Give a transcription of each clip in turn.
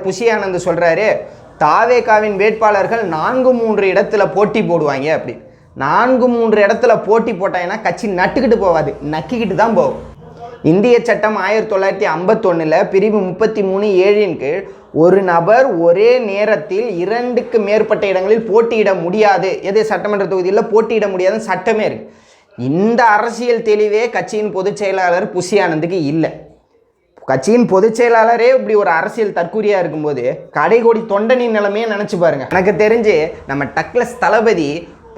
Bussy Anand சொல்றாரு தாவேகாவின் வேட்பாளர்கள் 4-3 இடத்துல போட்டி போடுவாங்க அப்படி. 4-3 இடத்துல போட்டி போட்டாங்கன்னா கட்சி நட்டுக்கிட்டு போவாது, நக்கிக்கிட்டு தான் போகும். இந்திய சட்டம் 1951 பிரிவு 33(7) கீழ் ஒரு நபர் ஒரே நேரத்தில் 2க்கு மேற்பட்ட இடங்களில் போட்டியிட முடியாது. எது சட்டமன்ற தொகுதியில் போட்டியிட முடியாதுன்னு சட்டமே இருக்கு. இந்த அரசியல் தெளிவே கட்சியின் பொதுச் செயலாளர் புஷி ஆனந்துக்கு இல்லை. கட்சியின் பொதுச் செயலாளரே இப்படி ஒரு அரசியல் தற்கூரியாக இருக்கும்போது கடைகோடி தொண்டனின் நிலைமையே நினச்சி பாருங்க. எனக்கு தெரிஞ்சு நம்ம டக்ளஸ் தளபதி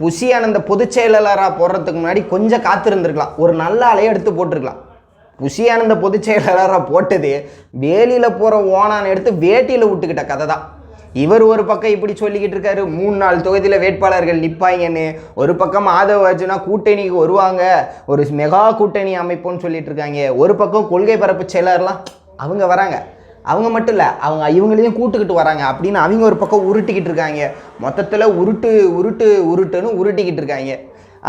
புஷி ஆனந்த பொதுச் செயலாளராக போடுறதுக்கு முன்னாடி கொஞ்சம் காத்திருந்துருக்கலாம், ஒரு நல்ல அலையை எடுத்து போட்டிருக்கலாம். புஷி ஆனந்த பொதுச் செயலாளராக போட்டது வேலியில் போகிற ஓனான் எடுத்து வேட்டியில் விட்டுக்கிட்ட கதை தான். இவர் ஒரு பக்கம் இப்படி சொல்லிக்கிட்டு இருக்காரு, 3-4 தொகுதியில் வேட்பாளர்கள் நிற்பாங்கன்னு. ஒரு பக்கம் ஆதவ அர்ஜுனா கூட்டணிக்கு வருவாங்க, ஒரு மெகா கூட்டணி அமைப்போன்னு சொல்லிட்டு இருக்காங்க. ஒரு பக்கம் கொள்கை பரப்பு செயலாளர்லாம் அவங்க வராங்க, அவங்க மட்டும் இல்லை இவங்களையும் கூட்டுக்கிட்டு வராங்க அப்படின்னு அவங்க ஒரு பக்கம் உருட்டிக்கிட்டு இருக்காங்க. மொத்தத்தில் உருட்டுன்னு உருட்டிக்கிட்டு இருக்காங்க.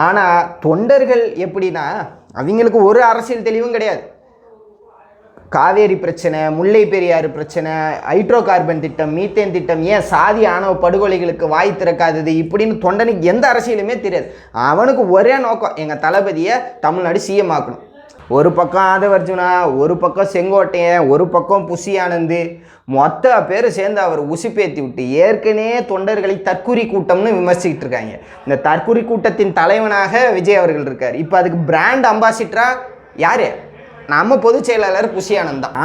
ஆனால் தொண்டர்கள் எப்படின்னா அவங்களுக்கு ஒரு அரசியல் தெளிவும் கிடையாது. காவேரி பிரச்சனை, முல்லை பெரியாறு பிரச்சனை, ஹைட்ரோ கார்பன் திட்டம், மீத்தேன் திட்டம், ஏன் சாதி ஆணவ படுகொலைகளுக்கு வாய் திறக்காதது இப்படின்னு தொண்டனுக்கு எந்த அரசியலுமே தெரியாது. அவனுக்கு ஒரே நோக்கம், எங்கள் தளபதியை தமிழ்நாடு சிஎம் ஆக்கணும். ஒரு பக்கம் ஆதவ அர்ஜுனா, ஒரு பக்கம் செங்கோட்டையன், ஒரு பக்கம் புஷி ஆனந்த், மொத்த பேர் சேர்ந்து அவர் உசுப்பேற்றி விட்டு ஏற்கனவே தொண்டர்களை தற்குறி கூட்டம்னு விமர்சிக்கிட்டு இருக்காங்க. இந்த தற்குறி கூட்டத்தின் தலைவனாக விஜய் அவர்கள் இருக்கார். இப்போ அதுக்கு பிராண்ட் அம்பாசிடரா யார்? நம்ம பொதுச் செயலாளர் புஷி ஆனந்த் தான்.